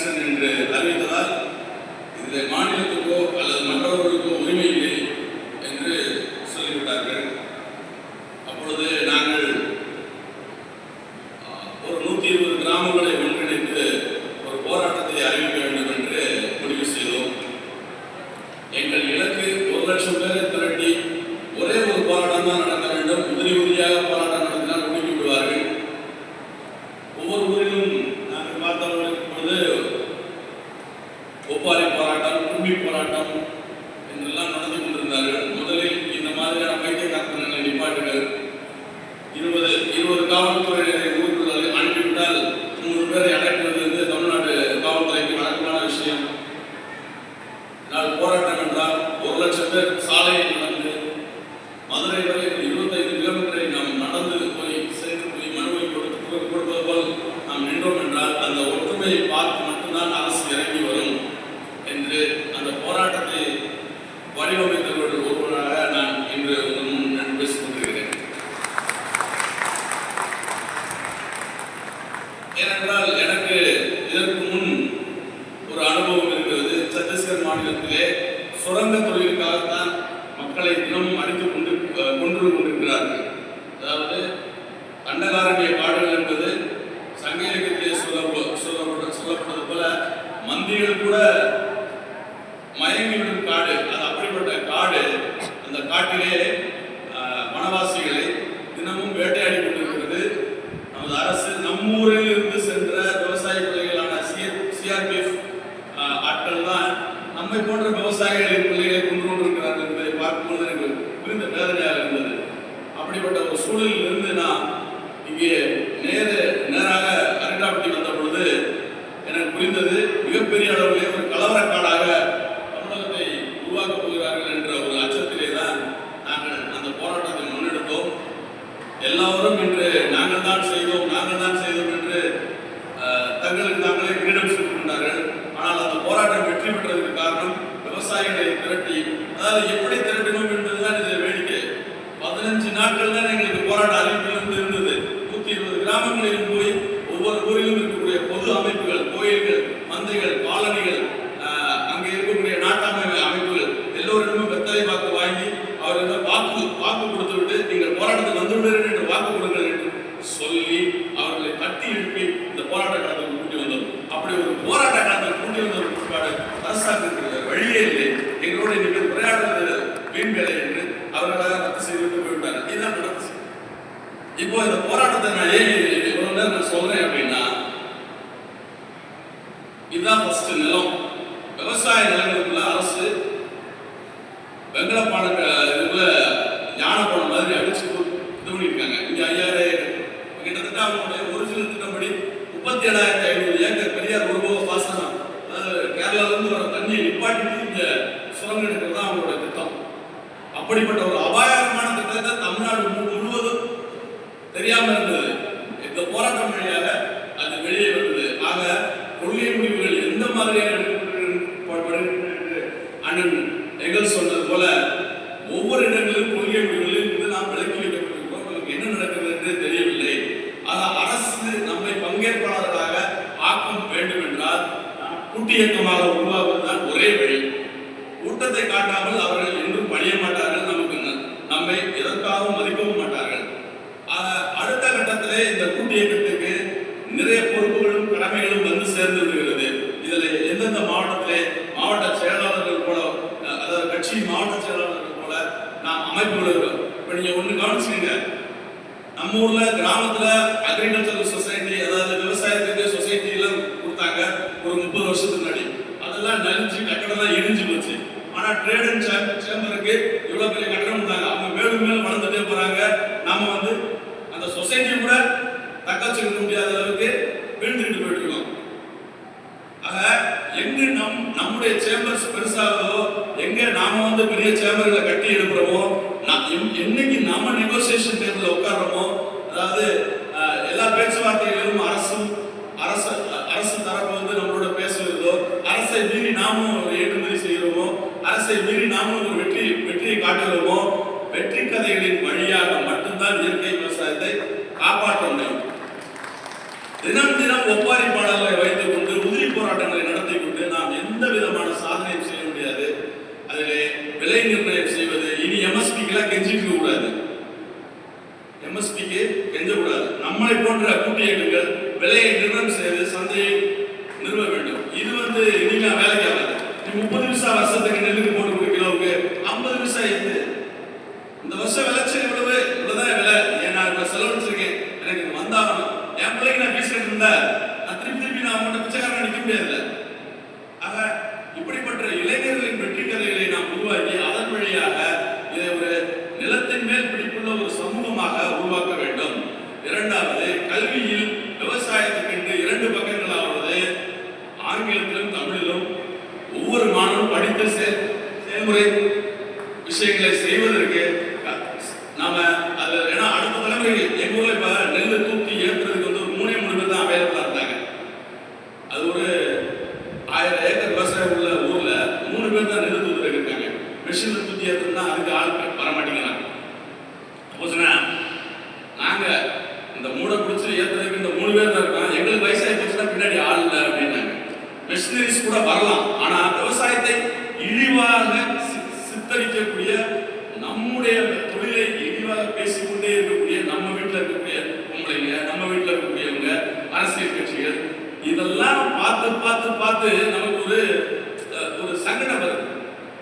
Construction என்று அறிவித்ததால் இதில் மாநிலத்துக்கோ அல்லது மற்றவர்களுக்கோ உரிமை இல்லை என்று சொல்லிவிட்டார்கள். அப்பொழுது நாங்கள் ஒரு 120 கிராமங்களை ஒன்றிணைத்து ஒரு போராட்டத்தை அறிவிக்க வேண்டும் என்று முடிவு செய்தோம். எங்கள் இலக்கு 1,00,000 பேரை திரட்டி ஒரே ஒரு போராட்டம் தான் நடத்த வேண்டும். உதிரியாக போராட்டம் நடத்தினால் ஒடுக்கி விடுவார்கள். ஒவ்வொரு ஊரிலும் நாங்கள் பார்த்தபொழுது ஒப்பாரி போராட்டம், கும்பி போராட்டம் என்றெல்லாம் நடந்து கொண்டிருந்தார்கள். முதலில் இந்த மாதிரியான பைத்தியக்காரத்தனங்களை நிப்பாட்டுகள், 20 காவல்துறையினரை ஊருக்குள்ள அனுப்பிவிட்டால் 3 பேரை அடைப்பது வந்து தமிழ்நாடு காவல்துறைக்கு வழக்கமான விஷயம். நாள் போராட்டம் என்றால் 1,00,000 பேர் சாலையில் நடந்து மதுரை வரை 25 கிலோமீட்டரை நாம் நடந்து போய் சென்று போய் மனுவை கொடுப்பது போல் நாம் நின்றோம் என்றால் அந்த ஒற்றுமையை பார்த்து மட்டும்தான் அரசு இறங்கி வரும் என்று அந்த போராட்டத்தை வடிவமைத்தவர்கள் ஒருவராக நான் இன்று உங்கள் பேசிக் கொண்டிருக்கிறேன். ஏனென்றால் எனக்கு இதற்கு முன் ஒரு அனுபவம் இருக்கிறது. சத்தீஸ்கர் மாநிலத்திலே சுரங்க தொழிலுக்காகத்தான் மக்களை தினமும் அடித்துக் கொண்டு கொண்டிருக்கிறார்கள். அதாவது தண்டகாரண்ய காடுகள் என்பது சங்க இலக்கியத்திலே சொல்லப்பட்டது போல மந்திகள் கூட மயங்கிவிடும் காடு. அது அப்படிப்பட்ட காடு. அந்த காட்டிலே வனவாசிகளை தினமும் வேட்டையாடி கொண்டிருக்கிறது. நமது அரசு நம்மூரில் இருந்து சென்ற விவசாய பிள்ளைகளான CRPF ஆட்கள் தான் நம்மை போன்ற விவசாயிகளின் பிள்ளைகளை கொண்டு கொண்டிருக்கிறார்கள் என்பதை பார்க்கும்போது எனக்கு மிகுந்த வேதனையாக இருந்தது. அப்படிப்பட்ட ஒரு சூழலில் இருந்து நான் இங்கே நேராக அரிட்டாப்பட்டி வந்த பொழுது எனக்கு புரிந்தது, மிகப்பெரிய அளவிலே ஒரு கலவரக்காடாக தமிழகத்தை உருவாக்கப் போகிறார்கள் என்ற ஒரு அச்சத்திலே தான் நாங்கள் அந்த போராட்டத்தை முன்னெடுத்தோம். எல்லாரும் இன்று நாங்கள் தான் செய்தோம் என்று தங்களுக்கு தாங்களே கிரீடம் சூட்டினார்கள். ஆனால் அந்த போராட்டம் வெற்றி பெற்றதற்கு காரணம் விவசாயிகளை திரட்டி, அதாவது எப்படி திரட்டினோம் என்பதுதான் இது வேடிக்கை. 15 நாட்கள் தான் எங்களுக்கு போராட்ட அறிவிப்பிலிருந்து இருந்தது. 120 கிராமங்களிலும் போய் ஒவ்வொரு ஊரிலும் இருக்கக்கூடிய பொது அமைப்புகள், கோயில்கள், மந்தைகள், காலனிகள், அங்கே இருக்கக்கூடிய நாட்டாமை அமைப்புகள் எல்லோரிடமும் வெத்தலை வாக்கு வாங்கி அவர்களிடம் வாக்கு கொடுத்து விட்டு நீங்கள் போராட்டத்துக்கு வந்துவிடுங்கள் என்று வாக்கு கொடுங்கள் என்று சொல்லி அவர்களை தட்டி எழுப்பி இந்த போராட்ட காலத்துக்கு கூட்டி வந்தோம். அப்படி ஒரு போராட்ட காலத்துக்கு கூட்டி வந்த ஒரு பிற்பாடு அரசாங்கத்திற்கு வழியே இல்லை, எங்களோட நீங்கள் உரையாடுவது வீண் வேலை என்று அவர்களாக ரத்து செய்துவிட்டு போய்விட்டார்கள். இதுதான் நடந்துச்சு. இப்போ இந்த போராட்டத்தை நான் ஏன் இவ்வளவு நேரம் நான் சொல்றேன் அப்படின்னா, இதுதான் ஃபர்ஸ்ட் நிலம். விவசாய நிலங்களுக்குள்ள அரசு வெங்கலப்பான இதுக்குள்ள யானை போன மாதிரி அடிச்சு இது பண்ணியிருக்காங்க. இங்க 5000 கிட்டத்தட்ட அவங்களுடைய ஒரிஜினல் திட்டப்படி 37,500 ஏக்கர் பெரியார் உருவ பாசனம், அதாவது கேரளாவிலிருந்து வர தண்ணியை நிப்பாட்டிட்டு இங்க சுரங்கம் எடுக்கிறது தான் அவங்களோட திட்டம். அப்படிப்பட்ட ஒரு அபாயகரமான திட்டத்தை தமிழ்நாடு முழுவதும் தெரியாம இருந்தது. இந்த போராட்டம் வழியாக அது வெளியே வந்தது. ஆக கொள்கை முடிவுகள் எந்த மாதிரியாக அண்ணன் எங்கள் சொன்னது போல ஒவ்வொரு இடங்களிலும் கொள்கை முடிவுகளில் இருந்து நாம் விலக்கி வைக்கப்பட்டிருக்கிறோம். நமக்கு என்ன நடக்கிறது என்று தெரியவில்லை. ஆனால் அரசு நம்மை பங்கேற்பாளர்களாக ஆக்கம் வேண்டும் என்றால் கூட்டு இயக்கமாக உருவாக்குவதுதான் ஒரே வழி. கூட்டத்தை காட்டாமல் அவர்கள் என்றும் பணிய மாட்டார்கள், நம்மை எதற்காகவும் மதிக்கவும் மாட்டார்கள். அடுத்த கட்டத்திலே இந்த கூட்டு இயக்கத்துக்கு நிறைய பொறுப்புகளும் கடமைகளும் வந்து சேர்ந்து விடுகிறது. இதில் எந்தெந்த மாவட்டத்திலே மாவட்ட செயலாளர்கள் போல, அதாவது கட்சி மாவட்ட செயலாளர்கள் போல நாம் அமைப்புகள் இருக்கிறோம். இப்போ நீங்க ஒன்று கவனிச்சுங்க, நம்ம ஊர்ல கிராமத்துல அக்ரிகல்ச்சரல் சொசைட்டி, அதாவது விவசாயத்துக்கு சொசைட்டி எல்லாம் கொடுத்தாங்க ஒரு 30 வருஷத்துக்கு முன்னாடி. அதெல்லாம் நலிஞ்சு கட்டடம் இடிஞ்சு போச்சு. ஆனா ட்ரேட் அண்ட் சேம்பருக்கு இவ்வளவு பெரிய கட்டடம் கொடுத்தாங்க. அவங்க மேலும் மேலும் வளர்ந்துட்டே போறாங்க. நாம வந்து அந்த சொசைட்டி கூட தக்க வச்சுக்க முடியாத அளவுக்கு வீழ்ந்துட்டு போயிட்டு இருக்கோம். ஆக எங்க நம்முடைய சேம்பர்ஸ் பெருசாகதோ, எங்க நாம வந்து பெரிய சேம்பர்களை கட்டி எடுக்கிறோமோ, என்னைக்கு நாம நெகோசியேஷன் டேபிள்ல உட்கார்றோமோ, அதாவது எல்லா பேச்சுவார்த்தைகளிலும் அரசு தரப்பு வந்து நம்மளோட பேசுகிறதோ, அரசை மீறி நாமும் ஒரு ஏற்றுமதி செய்கிறோமோ, அரசை மீறி நாமும் ஒரு வெற்றியை காட்டுகிறோமோ, வெற்றி கதைகளின் வழியாக மட்டும்தான் இயற்கை விவசாயத்தை காப்பாற்ற முடியும். தினம் தினம் ஒப்பாரி பாடல்களை வைத்துக் கொண்டு உதிரி போராட்டம் போராட்டங்களை நடத்தி கொண்டு நாம் எந்த விதமான சாதனையும் செய்ய முடியாது. அதிலே விலை நிர்ணயம் செய்வது இனி எம்எஸ்பிக்கெல்லாம் கெஞ்சிக்க கூடாது, எம்எஸ்பிக்கு கெஞ்சக்கூடாது. நம்மளை போன்ற கூட்டு இயக்கங்கள் விலையை நிர்ணயம் செய்து சந்தையை நிறுவ வேண்டும். இது இனிமே வேலைக்கு ஆகாது. 30 பைசா வருஷத்துக்கு நெல்லுக்கு போட்டு கிலோவுக்கு 50 பைசா இருந்து இந்த வருஷம் விளைச்சல் இவ்வளவுதான் விலை. ஏன் நான் இப்ப செலவழிச்சிருக்கேன், எனக்கு வந்தாகணும். என் பிள்ளைக்கு நான் ஃபீஸ் கட்டிருந்தா நான் திருப்பி நான் அவங்கள்ட்ட பிச்சைக்காரன் நிற்க முடியாதுல்ல. ஆக இப்படிப்பட்ட இளைஞர்களின் வெற்றி கதைகளை நாம் உருவாக்கி அதன் வழியாக இதை ஒரு நிலத்தின் மேல் பிடிப்புள்ள ஒரு சமூகமாக உருவாக்க வேண்டும். இரண்டாவது, கல்வியில் விவசாயத்துக்கு 2 பக்கங்களாவது ஆங்கிலத்திலும் தமிழிலும் ஒவ்வொரு மாணவரும் படித்த செயல்முறை விஷயங்களை செய்வதற்கு நாம அது ஏன்னா அடுத்த தலைமுறைகள் எங்க ஊர்ல இப்ப நெல்லை தூக்கி ஏற்றுறதுக்கு ஒரு 3 பேர் தான் அவைலபிளா இருந்தாங்க. அது ஒரு 1000 ஏக்கர் விவசாயம் உள்ள ஊர்ல 3 பேர் தான் நெல் தூத்துறதுக்கு இருக்காங்க. மிஷின்ல தூக்கி ஏற்றுனா அதுக்கு ஆள் வர மாட்டேங்கிறாங்க. அப்போ சொன்னா நாங்க இந்த மூடை பிடிச்சி ஏற்றுறதுக்கு இந்த 3 பேர் தான் இருக்கோம், எங்களுக்கு வயசாகி போச்சுன்னா பின்னாடி ஆள் இல்லை அப்படின்னாங்க. மிஷினரிஸ் கூட வரலாம், ஆனா விவசாயத்தை இழிவாக சித்தரிக்கக்கூடிய, நம்முடைய தொழிலை இழிவாக பேசிக்கொண்டே இருக்கக்கூடிய, நம்ம வீட்டில் இருக்கக்கூடிய பொம்பளைங்க, நம்ம வீட்டில் இருக்கக்கூடியவங்க, அரசியல் கட்சிகள், இதெல்லாம் பார்த்து பார்த்து பார்த்து நமக்கு ஒரு சங்கடம் வருது.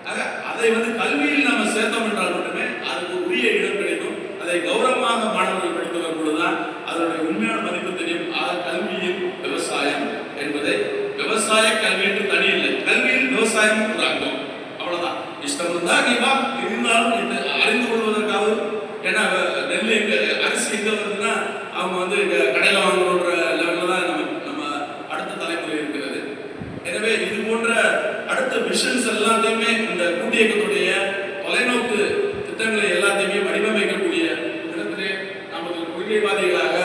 ஆக அதை கல்வியில் நாம சேர்த்தோம் என்றால் மட்டுமே அதுக்கு உரிய இடம் கிடைக்கும். அதை கௌரவமாக மாணவர்கள் படித்து வரும் பொழுதுதான் அதனுடைய உண்மையான மதிப்பு தெரியும். கல்வியில் விவசாயம் என்பதை விவசாய கல்வி என்று தனி இல்லை, கல்வியில் விவசாயம் ஒரு அங்கம், அவ்வளவுதான். இஷ்டம் இருந்தா நீ வா, இருந்தாலும் இது அறிந்து கொள்வதற்காக. ஏன்னா நெல் எங்க அரிசி எங்க வருதுன்னா அவங்க கடையில வாங்குற லெவல்ல தான் நம்ம அடுத்த தலைமுறை இருக்கிறது. எனவே இது போன்ற அடுத்த விஷன்ஸ் எல்லாத்தையுமே இந்த கூட்டு இயக்கத்துடைய தொலைநோக்கு திட்டங்களை எல்லாத்தையுமே வடிவமைக்கக்கூடிய இடத்திலே நமது கொள்கைவாதிகளாக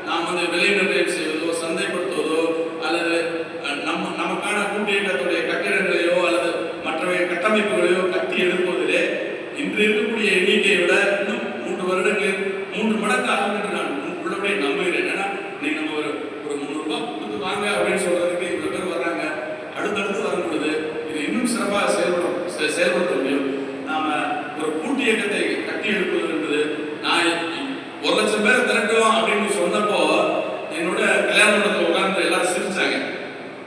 நாம் விலை நிர்ணயம் செய்வதோ சந்தைப்படுத்துவதோ அல்லது நமக்கான கூட்டு இயக்கத்துடைய கட்டிடங்களையோ அல்லது மற்றவை கட்டமைப்புகளையோ கட்டி எழுப்புவதிலே இன்று இருக்கக்கூடிய எண்ணிக்கையை விட இன்னும் 3 வருடங்களில் 3 மடங்கு ஆகும் என்று நான் உள்ளபடியே நம்புகிறேன். ஏன்னா நீங்க நம்ம ஒரு 300 ரூபாய் கொடுத்து வாங்க அப்படின்னு சொல்றதுக்கு இவ்வளவு பேர் வர்றாங்க. அடுத்தடுத்து வரும் பொழுது இது இன்னும் சிறப்பாக செயல்படுத்த முடியும். நாம ஒரு கூட்டு இயக்கத்தை கட்டி எழுப்புவது என்பது, நான் 1 லட்சம் பேர் திரட்டுவோம் அப்படின்னு சொன்னப்போ என்னோட கல்யாண மண்டபத்தில் உட்கார்ந்து எல்லாரும் சிரிச்சாங்க.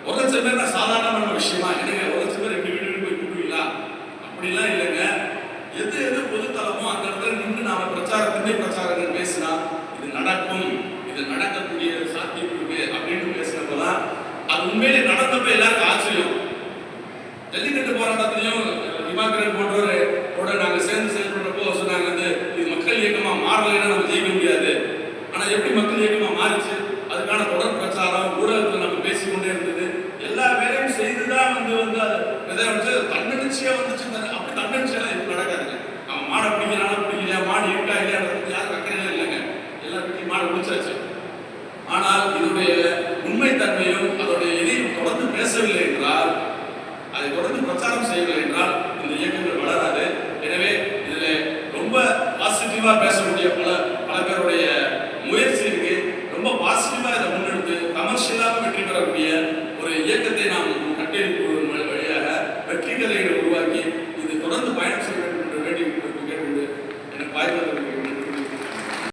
1 லட்சம் பேர் தான் சாதாரணமான விஷயமா? எனக்கு 1 லட்சம் பேர் எப்படி வீடு போய் கூட்டுவீங்களா? அப்படிலாம் இல்லைங்க. எது பொதுத்தளமோ அந்த இடத்துல நின்று நாம பிரச்சாரங்கள் பேசினா இது நடக்கும், இது நடக்கக்கூடிய சாத்தியம் இருக்கு அப்படின்னு பேசினப்பதான் அது உண்மையிலே நடந்தப்ப எல்லாருக்கும் ஆச்சரியம். ஜல்லிக்கட்டு போராட்டத்திலையும் திவாகரன் போன்றவரோட நாங்க சேர்ந்து செயல்படுறப்போ சொன்னாங்க இது மக்கள் இயக்கமா மாறலைன்னா